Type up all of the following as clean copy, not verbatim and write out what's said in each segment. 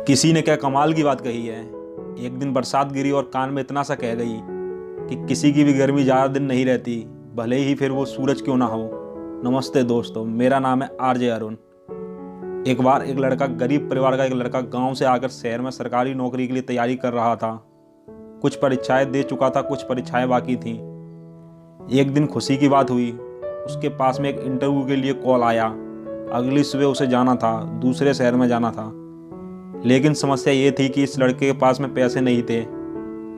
किसी ने क्या कमाल की बात कही है। एक दिन बरसात गिरी और कान में इतना सा कह गई कि किसी की भी गर्मी ज़्यादा दिन नहीं रहती, भले ही फिर वो सूरज क्यों ना हो। नमस्ते दोस्तों, मेरा नाम है आरजे अरुण। एक बार एक लड़का, गरीब परिवार का एक लड़का, गांव से आकर शहर में सरकारी नौकरी के लिए तैयारी कर रहा था। कुछ परीक्षाएं दे चुका था, कुछ परीक्षाएं बाकी थीं। एक दिन खुशी की बात हुई, उसके पास में एक इंटरव्यू के लिए कॉल आया। अगली सुबह उसे जाना था, दूसरे शहर में जाना था। लेकिन समस्या ये थी कि इस लड़के के पास में पैसे नहीं थे।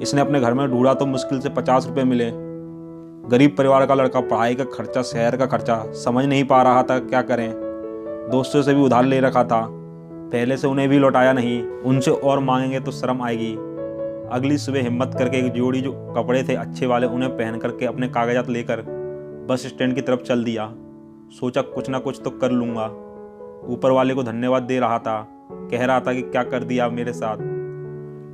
इसने अपने घर में ढूंढा तो मुश्किल से 50 रुपये मिले। गरीब परिवार का लड़का, पढ़ाई का खर्चा, शहर का खर्चा, समझ नहीं पा रहा था क्या करें। दोस्तों से भी उधार ले रखा था, पहले से उन्हें भी लौटाया नहीं, उनसे और मांगेंगे तो शर्म आएगी। अगली सुबह हिम्मत करके एक जोड़ी जो कपड़े थे अच्छे वाले, उन्हें पहन करके अपने कागजात लेकर बस स्टैंड की तरफ चल दिया। सोचा कुछ ना कुछ तो कर लूँगा। ऊपर वाले को धन्यवाद दे रहा था, कह रहा था कि क्या कर दिया मेरे साथ।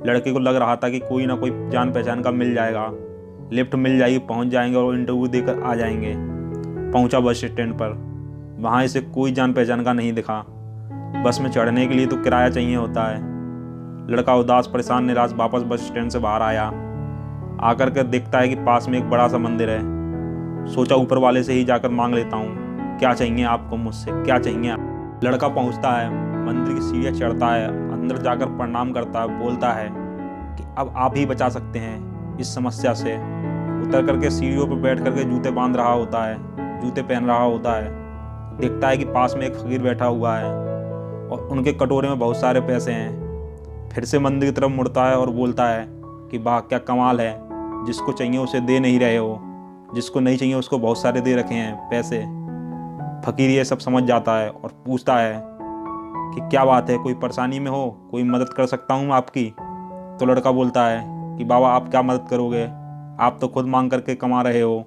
लड़के को लग रहा था कि कोई ना कोई जान पहचान का मिल जाएगा, लिफ्ट मिल जाएगी, पहुंच जाएंगे और इंटरव्यू देकर आ जाएंगे। पहुंचा बस स्टैंड पर, वहां इसे कोई जान पहचान का नहीं दिखा। बस में चढ़ने के लिए तो किराया चाहिए होता है। लड़का उदास, परेशान, निराश वापस बस स्टैंड से बाहर आया। आकर के देखता है कि पास में एक बड़ा सा मंदिर है। सोचा ऊपर वाले से ही जाकर मांग लेता हूँ, क्या चाहिए आपको मुझसे, क्या चाहिए। लड़का पहुंचता है, मंदिर की सीढ़ियाँ चढ़ता है, अंदर जाकर प्रणाम करता है, बोलता है कि अब आप ही बचा सकते हैं इस समस्या से। उतर करके सीढ़ियों पर बैठ करके जूते बांध रहा होता है, जूते पहन रहा होता है। देखता है कि पास में एक फकीर बैठा हुआ है और उनके कटोरे में बहुत सारे पैसे हैं। फिर से मंदिर की तरफ मुड़ता है और बोलता है कि वाह क्या कमाल है, जिसको चाहिए उसे दे नहीं रहे हो, जिसको नहीं चाहिए उसको बहुत सारे दे रखे हैं पैसे। फकीर ये सब समझ जाता है और पूछता है कि क्या बात है, कोई परेशानी में हो, कोई मदद कर सकता हूँ आपकी। तो लड़का बोलता है कि बाबा आप क्या मदद करोगे, आप तो खुद मांग करके कमा रहे हो।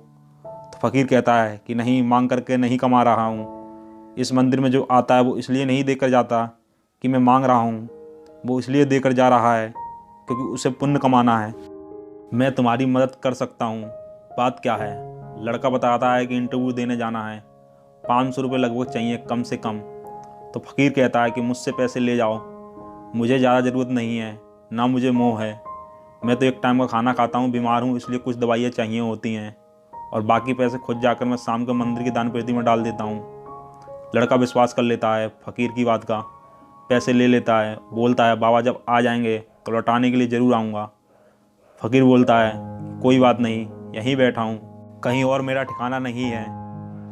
तो फकीर कहता है कि नहीं, मांग करके नहीं कमा रहा हूँ। इस मंदिर में जो आता है वो इसलिए नहीं देकर जाता कि मैं मांग रहा हूँ, वो इसलिए देकर जा रहा है क्योंकि उसे पुण्य कमाना है। मैं तुम्हारी मदद कर सकता हूँ, बात क्या है। लड़का बताता है कि इंटरव्यू देने जाना है, 500 रुपये लगभग चाहिए कम से कम। तो फकीर कहता है कि मुझसे पैसे ले जाओ, मुझे ज़्यादा ज़रूरत नहीं है, ना मुझे मोह है। मैं तो एक टाइम का खाना खाता हूँ, बीमार हूँ, इसलिए कुछ दवाइयाँ चाहिए होती हैं, और बाकी पैसे खुद जाकर मैं शाम को मंदिर की दान पेटी में डाल देता हूँ। लड़का विश्वास कर लेता है फकीर की बात का, पैसे ले लेता है, बोलता है बाबा जब आ जाएंगे तो लौटाने के लिए ज़रूर आऊँगा। फकीर बोलता है कोई बात नहीं, यहीं बैठा हूँ, कहीं और मेरा ठिकाना नहीं है।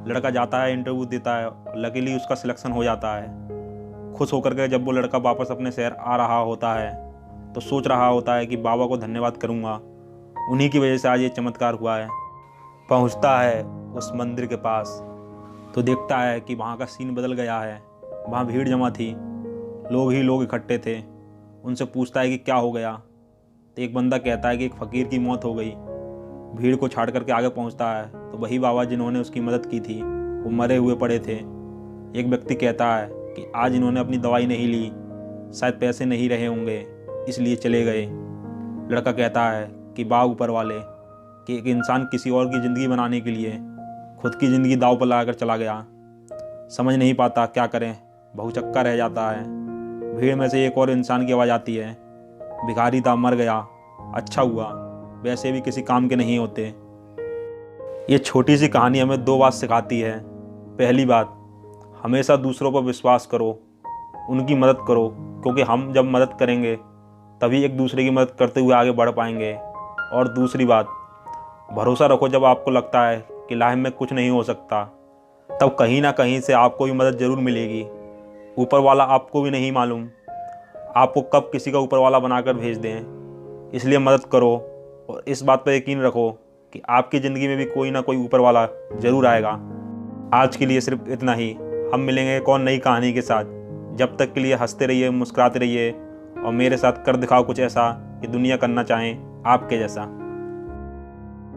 लड़का जाता है, इंटरव्यू देता है, लकीली उसका सिलेक्शन हो जाता है। खुश होकर के जब वो लड़का वापस अपने शहर आ रहा होता है तो सोच रहा होता है कि बाबा को धन्यवाद करूँगा, उन्हीं की वजह से आज ये चमत्कार हुआ है। पहुँचता है उस मंदिर के पास तो देखता है कि वहाँ का सीन बदल गया है। वहाँ भीड़ जमा थी, लोग ही लोग इकट्ठे थे। उनसे पूछता है कि क्या हो गया। तो एक बंदा कहता है कि एक फ़कीर की मौत हो गई। भीड़ को छाड़ करके आगे पहुंचता है तो वही बाबा जिन्होंने उसकी मदद की थी वो मरे हुए पड़े थे। एक व्यक्ति कहता है कि आज इन्होंने अपनी दवाई नहीं ली, शायद पैसे नहीं रहे होंगे इसलिए चले गए। लड़का कहता है कि वाह ऊपर वाले, कि एक इंसान किसी और की ज़िंदगी बनाने के लिए खुद की ज़िंदगी दांव पर लगाकर चला गया। समझ नहीं पाता क्या करें, बहुचक्का रह जाता है। भीड़ में से एक और इंसान की आवाज़ आती है, भिखारी था, मर गया, अच्छा हुआ, वैसे भी किसी काम के नहीं होते। ये छोटी सी कहानी हमें 2 बात सिखाती है। पहली बात, हमेशा दूसरों पर विश्वास करो, उनकी मदद करो, क्योंकि हम जब मदद करेंगे तभी एक दूसरे की मदद करते हुए आगे बढ़ पाएंगे। और दूसरी बात, भरोसा रखो, जब आपको लगता है कि लाइफ में कुछ नहीं हो सकता तब कहीं ना कहीं से आपको भी मदद ज़रूर मिलेगी। ऊपर वाला आपको भी नहीं मालूम आपको कब किसी का ऊपर वाला बनाकर भेज दें, इसलिए मदद करो और इस बात पर यकीन रखो कि आपकी ज़िंदगी में भी कोई ना कोई ऊपर वाला ज़रूर आएगा। आज के लिए सिर्फ इतना ही। हम मिलेंगे एक और नई कहानी के साथ। जब तक के लिए हंसते रहिए, मुस्कुराते रहिए और मेरे साथ कर दिखाओ कुछ ऐसा कि दुनिया करना चाहे आपके जैसा।